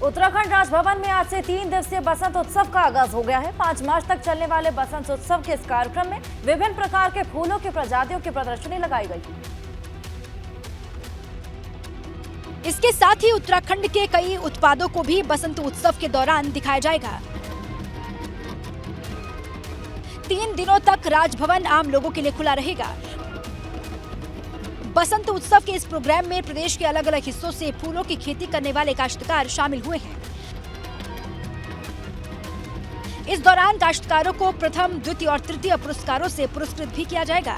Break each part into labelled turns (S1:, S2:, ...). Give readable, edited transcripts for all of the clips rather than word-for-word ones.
S1: उत्तराखंड राजभवन में आज से 3 दिवसीय बसंत उत्सव का आगाज हो गया है। 5 मार्च तक चलने वाले बसंत उत्सव के इस कार्यक्रम में विभिन्न प्रकार के फूलों की प्रजातियों की प्रदर्शनी लगाई गई।
S2: इसके साथ ही उत्तराखंड के कई उत्पादों को भी बसंत उत्सव के दौरान दिखाया जाएगा। 3 दिनों तक राजभवन आम लोगों के लिए खुला रहेगा। बसंत उत्सव के इस प्रोग्राम में प्रदेश के अलग अलग हिस्सों से फूलों की खेती करने वाले काश्तकार शामिल हुए हैं। इस दौरान काश्तकारों को प्रथम, द्वितीय और तृतीय पुरस्कारों से पुरस्कृत भी किया जाएगा।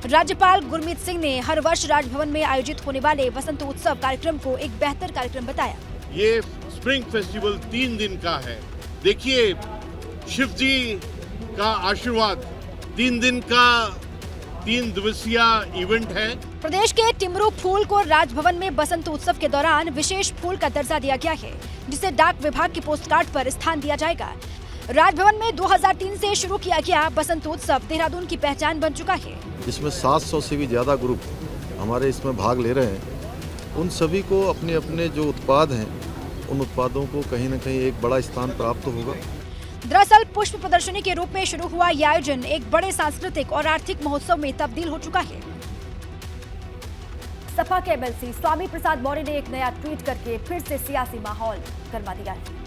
S2: राज्यपाल गुरमीत सिंह ने हर वर्ष राजभवन में आयोजित होने वाले बसंत उत्सव कार्यक्रम को एक बेहतर कार्यक्रम बताया।
S3: ये स्प्रिंग फेस्टिवल 3 दिन का है। देखिए, शिव जी का आशीर्वाद 3 दिन का 3 दिवसीय इवेंट है।
S2: प्रदेश के टिमरू फूल को राजभवन में बसंत उत्सव के दौरान विशेष फूल का दर्जा दिया गया है, जिसे डाक विभाग के पोस्ट कार्ड पर स्थान दिया जाएगा। राजभवन में 2003 से शुरू किया गया बसंत उत्सव देहरादून की पहचान बन चुका है।
S4: इसमें 700 से भी ज्यादा ग्रुप हमारे इसमें भाग ले रहे हैं। उन सभी को अपने अपने जो उत्पाद हैं, उन उत्पादों को कहीं न कहीं एक बड़ा स्थान प्राप्त होगा।
S2: दरअसल पुष्प प्रदर्शनी के रूप में शुरू हुआ यह आयोजन एक बड़े सांस्कृतिक और आर्थिक महोत्सव में तब्दील हो चुका है।
S1: सपा के एमएलसी स्वामी प्रसाद मौर्य ने एक नया ट्वीट करके फिर से सियासी माहौल गर्मा दिया है।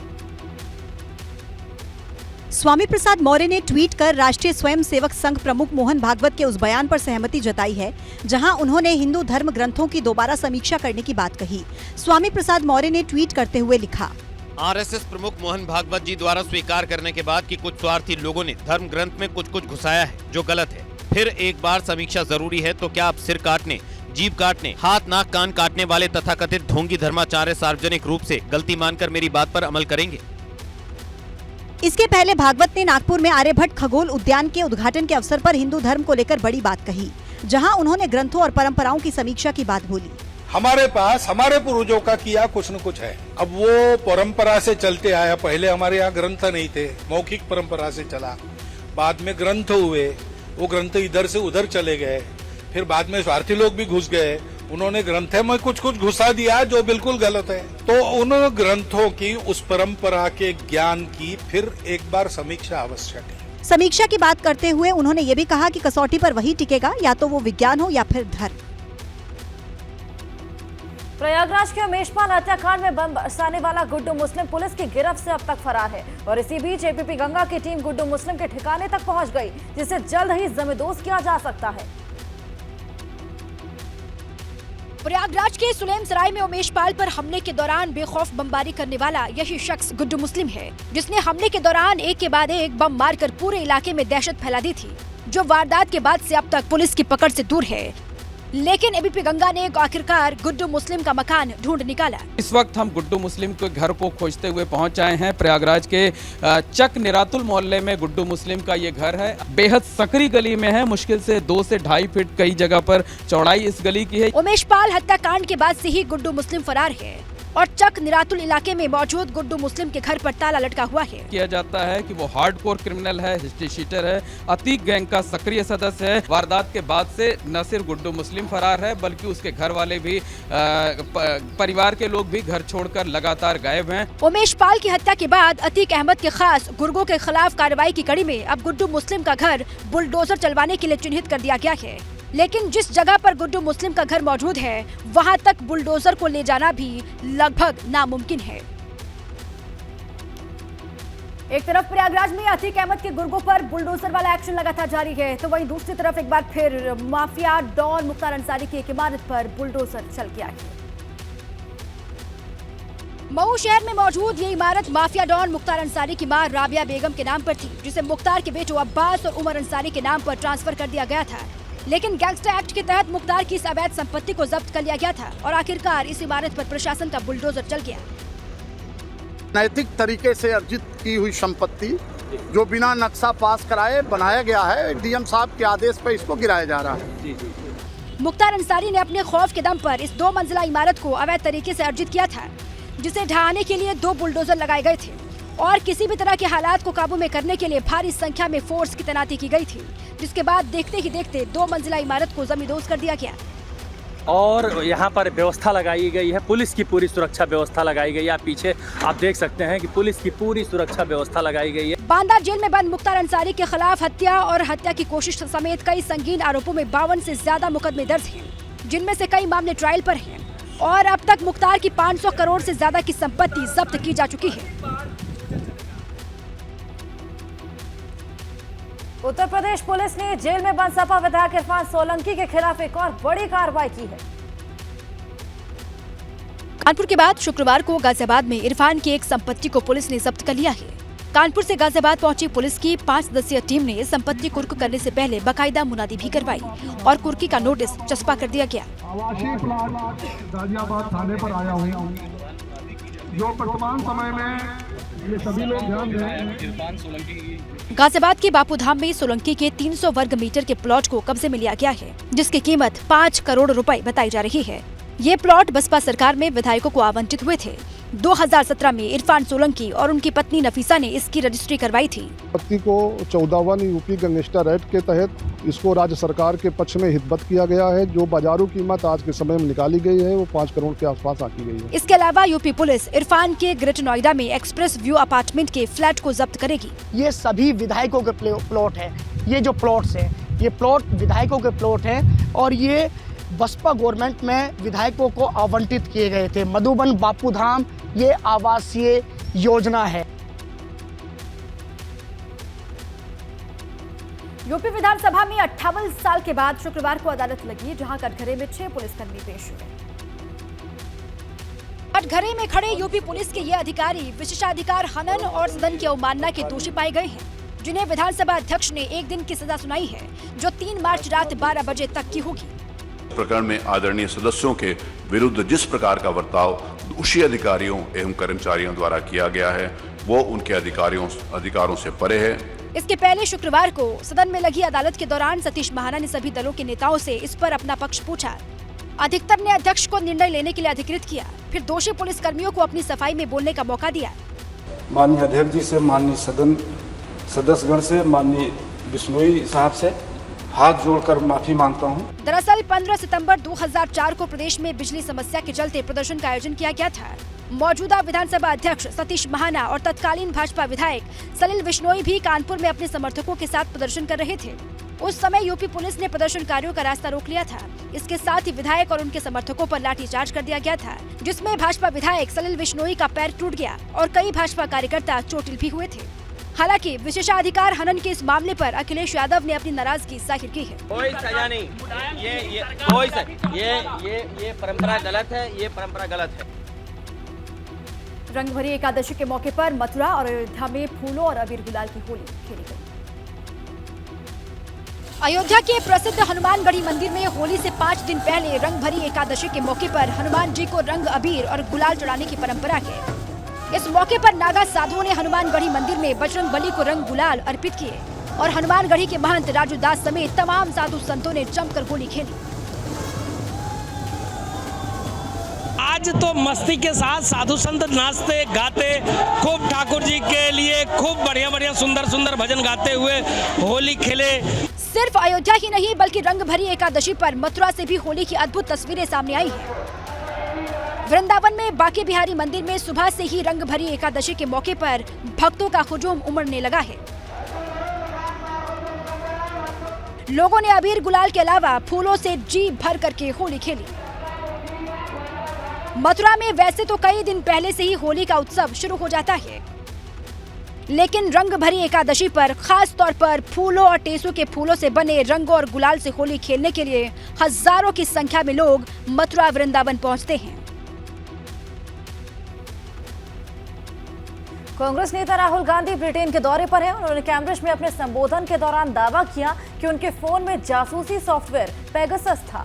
S5: स्वामी प्रसाद मौर्य ने ट्वीट कर राष्ट्रीय स्वयंसेवक संघ प्रमुख मोहन भागवत के उस बयान पर सहमति जताई है, जहां उन्होंने हिंदू धर्म ग्रंथों की दोबारा समीक्षा करने की बात कही। स्वामी प्रसाद मौर्य ने ट्वीट करते हुए लिखा,
S6: आरएसएस प्रमुख मोहन भागवत जी द्वारा स्वीकार करने के बाद कि कुछ स्वार्थी लोगों ने धर्म ग्रंथ में कुछ घुसाया है जो गलत है। फिर एक बार समीक्षा जरूरी है, तो क्या आप सिर काटने, जीभ काटने, हाथ नाक कान काटने वाले तथाकथित ढोंगी धर्माचार्य सार्वजनिक रूप से गलती मानकर मेरी बात पर अमल करेंगे?
S5: इसके पहले भागवत ने नागपुर में आर्यभट्ट खगोल उद्यान के उद्घाटन के अवसर पर हिंदू धर्म को लेकर बड़ी बात कही, जहां उन्होंने ग्रंथों और परंपराओं की समीक्षा की बात बोली।
S7: हमारे पास हमारे पूर्वजों का किया कुछ न कुछ है। अब वो परंपरा से चलते आया। पहले हमारे यहाँ ग्रंथ नहीं थे, मौखिक परंपरा से चला। बाद में ग्रंथ हुए, वो ग्रंथ इधर से उधर चले गए। फिर बाद में स्वार्थी लोग भी घुस गए, उन्होंने ग्रंथ में कुछ घुसा दिया जो बिल्कुल गलत है। तो उन ग्रंथों की, उस परंपरा के ज्ञान की फिर एक बार समीक्षा आवश्यक है।
S5: समीक्षा की बात करते हुए उन्होंने ये भी कहा कि कसौटी पर वही टिकेगा, या तो वो विज्ञान हो या फिर धर्म।
S1: प्रयागराज के उमेशपाल हत्याकांड में बम बरसाने वाला गुड्डू मुस्लिम पुलिस की गिरफ्त से अब तक फरार है और इसी बीच एपीपी गंगा की टीम गुड्डू मुस्लिम के ठिकाने तक पहुंच गई, जिसे जल्द ही जमींदोज किया जा सकता है।
S2: प्रयागराज के सुलेमसराय में उमेशपाल पर हमले के दौरान बेखौफ बमबारी करने वाला यही शख्स गुड्डू मुस्लिम है, जिसने हमले के दौरान एक के बाद एक बम मारकर पूरे इलाके में दहशत फैला दी थी, जो वारदात के बाद से अब तक पुलिस की पकड़ से दूर है। लेकिन एबीपी गंगा ने आखिरकार गुड्डू मुस्लिम का मकान ढूंढ निकाला।
S8: इस वक्त हम गुड्डू मुस्लिम के घर को खोजते हुए पहुंच आए हैं। प्रयागराज के चक निरातुल मोहल्ले में गुड्डू मुस्लिम का ये घर है। बेहद सकरी गली में है। मुश्किल से 2 से 2.5 फीट कई जगह पर चौड़ाई इस गली की है।
S2: उमेशपाल हत्याकांड के बाद से ही गुड्डू मुस्लिम फरार है और चक निरातुल इलाके में मौजूद गुड्डू मुस्लिम के घर पर ताला लटका हुआ है।
S8: किया जाता है कि वो हार्डकोर क्रिमिनल है, हिस्ट्री शीटर है, अतीक गैंग का सक्रिय सदस्य है। वारदात के बाद से न सिर्फ गुड्डू मुस्लिम फरार है, बल्कि उसके घर वाले भी, परिवार के लोग भी घर छोड़कर लगातार गायब हैं।
S2: उमेशपाल की हत्या के बाद अतीक अहमद के खास गुर्गों के खिलाफ कार्रवाई की कड़ी में अब गुड्डू मुस्लिम का घर बुलडोजर चलवाने के लिए चिन्हित कर दिया गया है। लेकिन जिस जगह पर गुड्डू मुस्लिम का घर मौजूद है, वहां तक बुलडोजर को ले जाना भी लगभग नामुमकिन है।
S1: एक तरफ प्रयागराज में अतीक अहमद के गुर्गों पर बुलडोजर वाला एक्शन लगातार जारी है, तो वहीं दूसरी तरफ एक बार फिर माफिया डॉन मुख्तार अंसारी की एक इमारत पर बुलडोजर चल गया है।
S2: मऊ शहर में मौजूद ये इमारत माफिया डॉन मुख्तार अंसारी की मां राबिया बेगम के नाम पर थी, जिसे मुख्तार के बेटों अब्बास और उमर अंसारी के नाम पर ट्रांसफर कर दिया गया था। लेकिन गैंगस्टर एक्ट के तहत मुख्तार की इस अवैध संपत्ति को जब्त कर लिया गया था और आखिरकार इस इमारत पर प्रशासन का बुलडोजर चल गया।
S9: नैतिक तरीके से अर्जित की हुई संपत्ति जो बिना नक्शा पास कराए बनाया गया है, डीएम साहब के आदेश पर इसको गिराया जा रहा है।
S2: मुख्तार अंसारी ने अपने खौफ के दम पर इस 2 मंजिला इमारत को अवैध तरीके से अर्जित किया था, जिसे ढहाने के लिए 2 बुलडोजर लगाए गए थे और किसी भी तरह के हालात को काबू में करने के लिए भारी संख्या में फोर्स की तैनाती की गई थी, जिसके बाद देखते ही देखते 2 मंजिला इमारत को जमींदोज कर दिया गया।
S10: और यहाँ पर व्यवस्था लगाई गई है, पुलिस की पूरी सुरक्षा व्यवस्था लगाई गई है। आप पीछे आप देख सकते हैं कि पुलिस की पूरी सुरक्षा व्यवस्था लगाई गई है।
S2: बांदा जेल में बंद मुख्तार अंसारी के खिलाफ हत्या और हत्या की कोशिश समेत कई संगीन आरोपों में 52 से ज्यादा मुकदमे दर्ज हैं, जिनमें से कई मामले ट्रायल पर हैं और अब तक मुख्तार की 500 करोड़ से ज्यादा की संपत्ति जब्त की जा चुकी है।
S1: उत्तर प्रदेश पुलिस ने जेल में बंद सपा विधायक इरफान सोलंकी के खिलाफ एक और बड़ी कार्रवाई की है।
S2: कानपुर के बाद शुक्रवार को गाजियाबाद में इरफान की एक संपत्ति को पुलिस ने जब्त कर लिया है। कानपुर से गाजियाबाद पहुंची पुलिस की 5 सदस्यीय टीम ने संपत्ति कुर्क करने से पहले बाकायदा मुनादी भी करवाई और कुर्की का नोटिस चस्पा कर दिया गया।
S11: आवासीय प्लाट गाजियाबाद थाने पर आया हूँ, जो वर्तमान समय में ये सभी लोग ध्यान दें।
S2: गाजियाबाद के बापूधाम में सोलंकी के 300 वर्ग मीटर के प्लॉट को कब्जे में लिया गया है, जिसकी कीमत 5 करोड़ रुपए बताई जा रही है। ये प्लॉट बसपा सरकार में विधायकों को आवंटित हुए थे। 2017 में इरफान सोलंकी और उनकी पत्नी नफीसा ने इसकी रजिस्ट्री करवाई थी।
S11: पत्नी को 14वां यूपी गैंगस्टर एक्ट के तहत इसको राज्य सरकार के पक्ष में हितबत किया गया है, जो बाजारू कीमत आज के समय में निकाली गई है वो 5 करोड़ के आसपास आकी गई है।
S2: इसके अलावा यूपी पुलिस इरफान के ग्रेटर नोएडा में एक्सप्रेस व्यू अपार्टमेंट के फ्लैट को जब्त करेगी।
S12: ये सभी विधायकों के प्लॉट है। ये जो प्लॉट्स है, ये प्लॉट विधायकों के प्लॉट है और ये बसपा गवर्नमेंट में विधायकों को आवंटित किए गए थे। मधुबन बापूधाम ये आवासीय योजना है।
S1: यूपी विधानसभा में 58 साल के बाद शुक्रवार को अदालत लगी, जहां कटघरे में 6 पुलिसकर्मी पेश हुए।
S2: कटघरे में खड़े यूपी पुलिस के ये अधिकारी विशेषाधिकार हनन और सदन की अवमानना के दोषी पाए गए हैं, जिन्हें विधानसभा अध्यक्ष ने 1 दिन की सजा सुनाई है, जो 3 मार्च रात 12 बजे तक की होगी।
S13: प्रकरण में आदरणीय सदस्यों के विरुद्ध जिस प्रकार का बर्ताव दोषी अधिकारियों एवं कर्मचारियों द्वारा किया गया है, वो उनके अधिकारों से परे है।
S2: इसके पहले शुक्रवार को सदन में लगी अदालत के दौरान सतीश महाना ने सभी दलों के नेताओं से इस पर अपना पक्ष पूछा। अधिकतर ने अध्यक्ष को निर्णय लेने के लिए अधिकृत किया, फिर दोषी पुलिसकर्मियों को अपनी सफाई में बोलने का मौका दिया।
S14: माननीय अध्यक्ष जी से, माननीय सदन सदस्यगण से, माननीय बिश्नोई साहब से हाथ जोड़कर माफी मांगता हूं।
S2: दरअसल 15 सितंबर 2004 को प्रदेश में बिजली समस्या के चलते प्रदर्शन का आयोजन किया गया था। मौजूदा विधानसभा अध्यक्ष सतीश महाना और तत्कालीन भाजपा विधायक सलिल बिश्नोई भी कानपुर में अपने समर्थकों के साथ प्रदर्शन कर रहे थे। उस समय यूपी पुलिस ने प्रदर्शनकारियों का रास्ता रोक लिया था। इसके साथ ही विधायक और उनके समर्थकों पर लाठीचार्ज कर दिया गया था, जिसमें भाजपा विधायक सलिल बिश्नोई का पैर टूट गया और कई भाजपा कार्यकर्ता चोटिल भी हुए थे। हालांकि विशेषाधिकार हनन के इस मामले पर अखिलेश यादव ने अपनी नाराजगी जाहिर की है।
S15: कोई सजा नहीं, ये परंपरा गलत है, ये परंपरा गलत है।
S1: रंगभरी एकादशी के मौके पर मथुरा और अयोध्या में फूलों और अबीर गुलाल की होली खेली गई।
S2: अयोध्या के प्रसिद्ध हनुमानगढ़ी मंदिर में होली से 5 दिन पहले रंगभरी एकादशी के मौके पर हनुमान जी को रंग, अबीर और गुलाल चढ़ाने की परंपरा है। इस मौके पर नागा साधुओं ने हनुमानगढ़ी मंदिर में बजरंग बली को रंग गुलाल अर्पित किए और हनुमानगढ़ी के महंत राजू दास समेत तमाम साधु संतों ने जमकर होली खेली।
S16: आज तो मस्ती के साथ साधु संत नाचते गाते खूब ठाकुर जी के लिए खूब बढ़िया सुंदर सुंदर भजन गाते हुए होली खेले।
S2: सिर्फ अयोध्या ही नहीं बल्कि रंगभरी एकादशी पर मथुरा से भी होली की अद्भुत तस्वीरें सामने आई हैं। वृंदावन में बांके बिहारी मंदिर में सुबह से ही रंगभरी एकादशी के मौके पर भक्तों का हुजूम उमड़ने लगा है। लोगों ने अबीर गुलाल के अलावा फूलों से जी भर करके होली खेली। मथुरा में वैसे तो कई दिन पहले से ही होली का उत्सव शुरू हो जाता है, लेकिन रंगभरी एकादशी पर खास तौर पर फूलों और टेसू के फूलों से बने रंगों और गुलाल से होली खेलने के लिए हजारों की संख्या में लोग मथुरा वृंदावन पहुंचते हैं।
S1: कांग्रेस नेता राहुल गांधी ब्रिटेन के दौरे पर हैं। उन्होंने कैम्ब्रिज में अपने संबोधन के दौरान दावा किया कि उनके फोन में जासूसी सॉफ्टवेयर पेगासस था।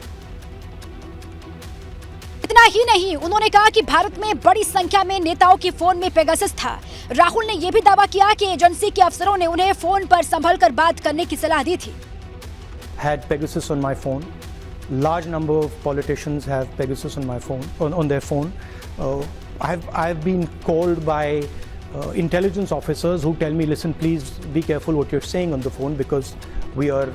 S2: इतना ही नहीं, उन्होंने कहा कि भारत में बड़ी संख्या में नेताओं के फोन में पेगासस था। राहुल ने यह भी दावा किया कि एजेंसी के अफसरों ने उन्हें फोन पर संभलकर बात करने की सलाह दी थी।
S17: Had Pegasus on my phone. Large number of politicians have Pegasus on my phone, on their phone. I've been called by intelligence officers who tell me, listen, please be careful what you're saying on the phone because we are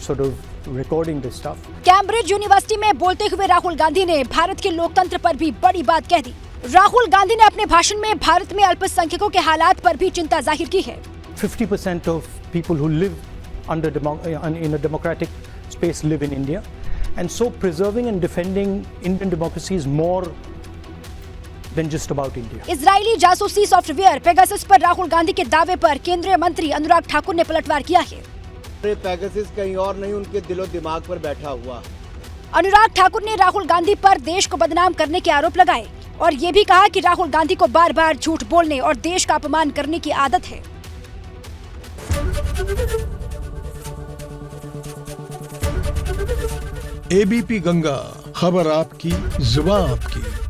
S17: sort of recording this stuff.
S2: Cambridge university में बोलते हुए राहुल गांधी ने भारत के लोकतंत्र पर भी बड़ी बात कह दी। राहुल गांधी ने अपने भाषण में भारत में अल्पसंख्यकों के हालात पर भी चिंता जाहिर की है।
S17: 50% of people who live in a democratic space live in India, and so preserving and defending Indian democracy is more than just about India.
S2: Israeli जासूसी सॉफ्टवेयर पेगासस पर राहुल गांधी के दावे पर केंद्रीय मंत्री अनुराग ठाकुर ने पलटवार किया है।
S18: पेगासस कहीं और नहीं, उनके दिलो दिमाग पर बैठा हुआ।
S2: अनुराग ठाकुर ने राहुल गांधी पर देश को बदनाम करने के आरोप लगाए और ये भी कहा कि राहुल गांधी को बार बार झूठ बोलने और देश का अपमान करने की आदत है।
S19: एबीपी गंगा, खबर आपकी, जुबान आपकी।